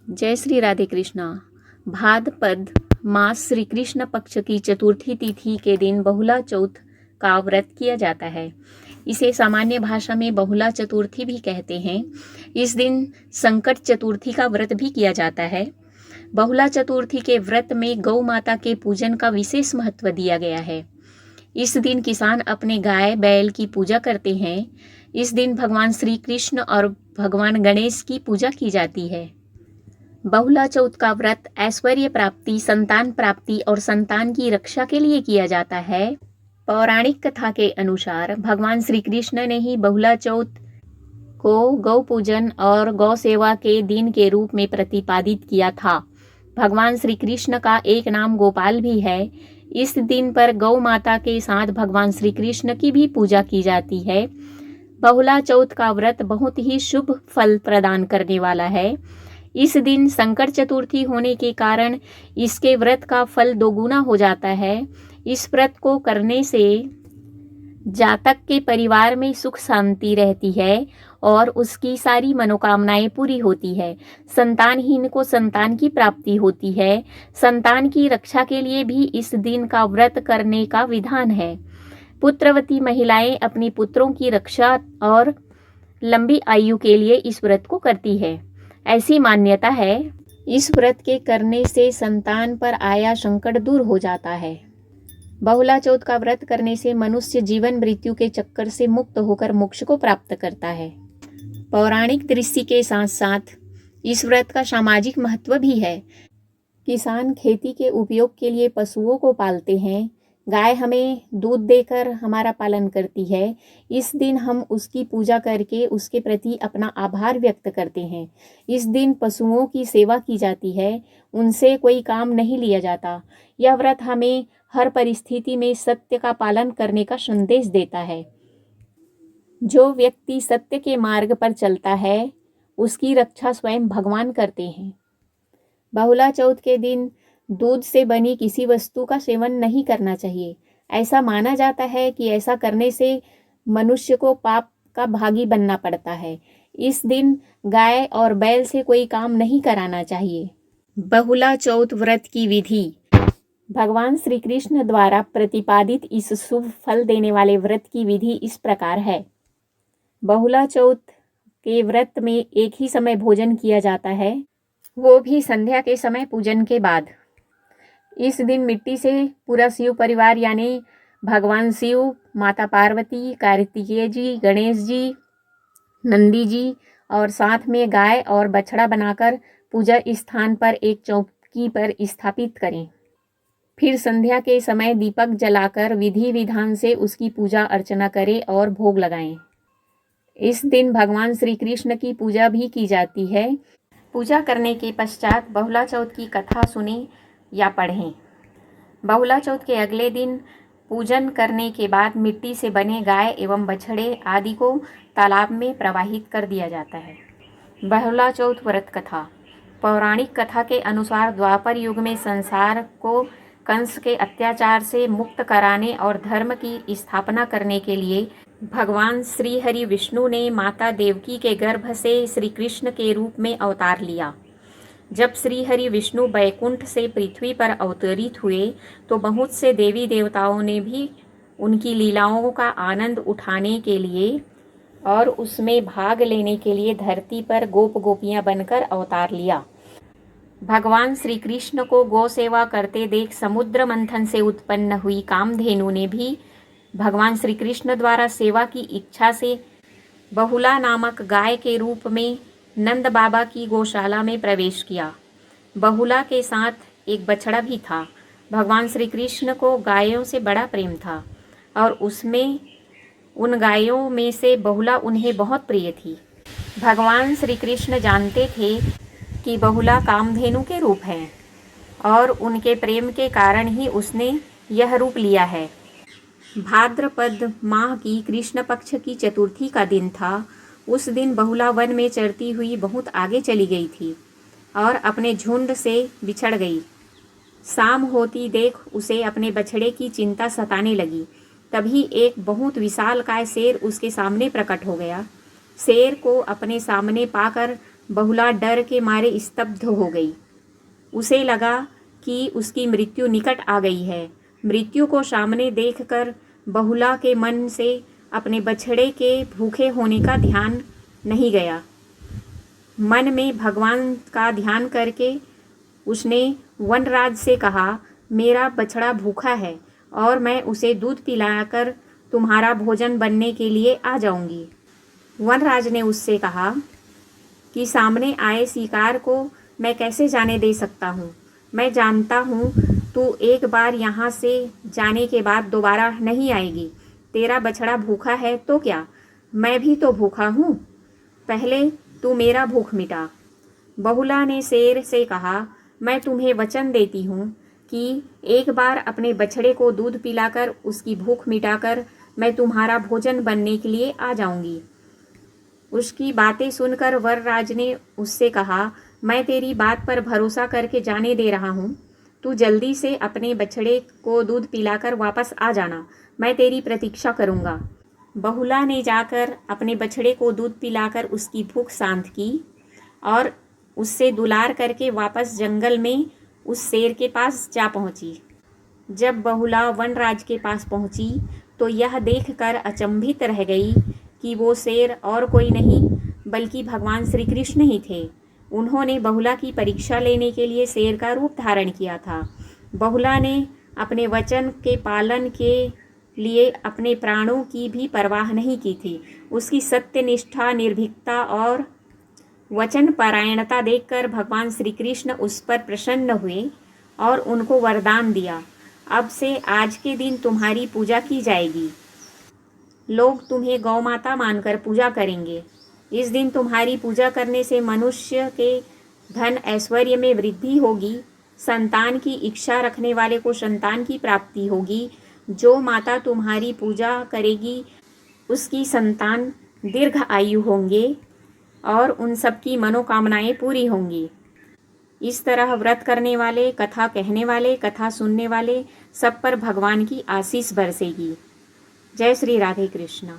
जय श्री राधे कृष्णा। भाद्रपद मास श्री कृष्ण पक्ष की चतुर्थी तिथि के दिन बहुला चौथ का व्रत किया जाता है। इसे सामान्य भाषा में बहुला चतुर्थी भी कहते हैं। इस दिन संकट चतुर्थी का व्रत भी किया जाता है। बहुला चतुर्थी के व्रत में गौ माता के पूजन का विशेष महत्व दिया गया है। इस दिन किसान अपने गाय बैल की पूजा करते हैं। इस दिन भगवान श्री कृष्ण और भगवान गणेश की पूजा की जाती है। बहुला चौथ का व्रत ऐश्वर्य प्राप्ति, संतान प्राप्ति और संतान की रक्षा के लिए किया जाता है। पौराणिक कथा के अनुसार भगवान श्री कृष्ण ने ही बहुला चौथ को गौ पूजन और गौ सेवा के दिन के रूप में प्रतिपादित किया था। भगवान श्री कृष्ण का एक नाम गोपाल भी है। इस दिन पर गौ माता के साथ भगवान श्री कृष्ण की भी पूजा की जाती है। बहुला चौथ का व्रत बहुत ही शुभ फल प्रदान करने वाला है। इस दिन संकट चतुर्थी होने के कारण इसके व्रत का फल दोगुना हो जाता है। इस व्रत को करने से जातक के परिवार में सुख शांति रहती है और उसकी सारी मनोकामनाएं पूरी होती है। संतानहीन को संतान की प्राप्ति होती है। संतान की रक्षा के लिए भी इस दिन का व्रत करने का विधान है। पुत्रवती महिलाएं अपनी पुत्रों की रक्षा और लंबी आयु के लिए इस व्रत को करती है। ऐसी मान्यता है, इस व्रत के करने से संतान पर आया संकट दूर हो जाता है। बहुला चौथ का व्रत करने से मनुष्य जीवन मृत्यु के चक्कर से मुक्त होकर मोक्ष को प्राप्त करता है। पौराणिक दृष्टि के साथ साथ इस व्रत का सामाजिक महत्व भी है। किसान खेती के उपयोग के लिए पशुओं को पालते हैं। गाय हमें दूध देकर हमारा पालन करती है। इस दिन हम उसकी पूजा करके उसके प्रति अपना आभार व्यक्त करते हैं। इस दिन पशुओं की सेवा की जाती है, उनसे कोई काम नहीं लिया जाता। यह व्रत हमें हर परिस्थिति में सत्य का पालन करने का संदेश देता है। जो व्यक्ति सत्य के मार्ग पर चलता है, उसकी रक्षा स्वयं भगवान करते हैं। बहुला चौथ के दिन दूध से बनी किसी वस्तु का सेवन नहीं करना चाहिए। ऐसा माना जाता है कि ऐसा करने से मनुष्य को पाप का भागी बनना पड़ता है। इस दिन गाय और बैल से कोई काम नहीं कराना चाहिए। बहुला चौथ व्रत की विधि। भगवान श्री कृष्ण द्वारा प्रतिपादित इस शुभ फल देने वाले व्रत की विधि इस प्रकार है। बहुला चौथ के व्रत में एक ही समय भोजन किया जाता है, वो भी संध्या के समय पूजन के बाद। इस दिन मिट्टी से पूरा शिव परिवार यानी भगवान शिव, माता पार्वती, कार्तिकेय जी, गणेश जी, नंदी जी और साथ में गाय और बछड़ा बनाकर पूजा स्थान पर एक चौकी पर स्थापित करें। फिर संध्या के समय दीपक जलाकर विधि विधान से उसकी पूजा अर्चना करें और भोग लगाएं। इस दिन भगवान श्री कृष्ण की पूजा भी की जाती है। पूजा करने के पश्चात बहुला चौथ की कथा सुनें या पढ़ें। बहुला चौथ के अगले दिन पूजन करने के बाद मिट्टी से बने गाय एवं बछड़े आदि को तालाब में प्रवाहित कर दिया जाता है। बहुला चौथ व्रत कथा। पौराणिक कथा के अनुसार द्वापर युग में संसार को कंस के अत्याचार से मुक्त कराने और धर्म की स्थापना करने के लिए भगवान श्री हरि विष्णु ने माता देवकी के गर्भ से श्री कृष्ण के रूप में अवतार लिया। जब श्री हरि विष्णु बैकुंठ से पृथ्वी पर अवतरित हुए तो बहुत से देवी देवताओं ने भी उनकी लीलाओं का आनंद उठाने के लिए और उसमें भाग लेने के लिए धरती पर गोप गोपियां बनकर अवतार लिया। भगवान श्री कृष्ण को गौ सेवा करते देख समुद्र मंथन से उत्पन्न हुई कामधेनु ने भी भगवान श्री कृष्ण द्वारा सेवा की इच्छा से बहुला नामक गाय के रूप में नंद बाबा की गौशाला में प्रवेश किया। बहुला के साथ एक बछड़ा भी था। भगवान श्री कृष्ण को गायों से बड़ा प्रेम था और उसमें उन गायों में से बहुला उन्हें बहुत प्रिय थी। भगवान श्री कृष्ण जानते थे कि बहुला कामधेनु के रूप है और उनके प्रेम के कारण ही उसने यह रूप लिया है। भाद्रपद माह की कृष्ण पक्ष की चतुर्थी का दिन था। उस दिन बहुला वन में चरती हुई बहुत आगे चली गई थी और अपने झुंड से बिछड़ गई। शाम होती देख उसे अपने बछड़े की चिंता सताने लगी। तभी एक बहुत विशालकाय शेर उसके सामने प्रकट हो गया। शेर को अपने सामने पाकर बहुला डर के मारे स्तब्ध हो गई। उसे लगा कि उसकी मृत्यु निकट आ गई है। मृत्यु को सामने देखकर बहुला के मन से अपने बछड़े के भूखे होने का ध्यान नहीं गया। मन में भगवान का ध्यान करके उसने वनराज से कहा, मेरा बछड़ा भूखा है और मैं उसे दूध पिलाकर तुम्हारा भोजन बनने के लिए आ जाऊंगी। वनराज ने उससे कहा कि सामने आए शिकार को मैं कैसे जाने दे सकता हूँ। मैं जानता हूँ तू एक बार यहाँ से जाने के बाद दोबारा नहीं आएगी। तेरा बछड़ा भूखा है तो क्या, मैं भी तो भूखा हूँ। पहले तू मेरा भूख मिटा। बहुला ने शेर से कहा, मैं तुम्हें वचन देती हूँ कि एक बार अपने बछड़े को दूध पिलाकर उसकी भूख मिटाकर मैं तुम्हारा भोजन बनने के लिए आ जाऊंगी। उसकी बातें सुनकर वरराज ने उससे कहा, मैं तेरी बात पर भरोसा करके जाने दे रहा हूँ। तू जल्दी से अपने बछड़े को दूध पिलाकर वापस आ जाना, मैं तेरी प्रतीक्षा करूँगा। बहुला ने जाकर अपने बछड़े को दूध पिलाकर उसकी भूख शांत की और उससे दुलार करके वापस जंगल में उस शेर के पास जा पहुंची। जब बहुला वनराज के पास पहुंची तो यह देखकर अचंभित रह गई कि वो शेर और कोई नहीं बल्कि भगवान श्री कृष्ण ही थे। उन्होंने बहुला की परीक्षा लेने के लिए शेर का रूप धारण किया था। बहुला ने अपने वचन के पालन के लिए अपने प्राणों की भी परवाह नहीं की थी। उसकी सत्यनिष्ठा, निर्भीकता और वचन परायणता देखकर भगवान श्री कृष्ण उस पर प्रसन्न हुए और उनको वरदान दिया, अब से आज के दिन तुम्हारी पूजा की जाएगी। लोग तुम्हें गौ माता मानकर पूजा करेंगे। इस दिन तुम्हारी पूजा करने से मनुष्य के धन ऐश्वर्य में वृद्धि होगी। संतान की इच्छा रखने वाले को संतान की प्राप्ति होगी। जो माता तुम्हारी पूजा करेगी उसकी संतान दीर्घ आयु होंगे और उन सब की मनोकामनाएं पूरी होंगी। इस तरह व्रत करने वाले, कथा कहने वाले, कथा सुनने वाले सब पर भगवान की आशीष बरसेगी। जय श्री राधे कृष्ण।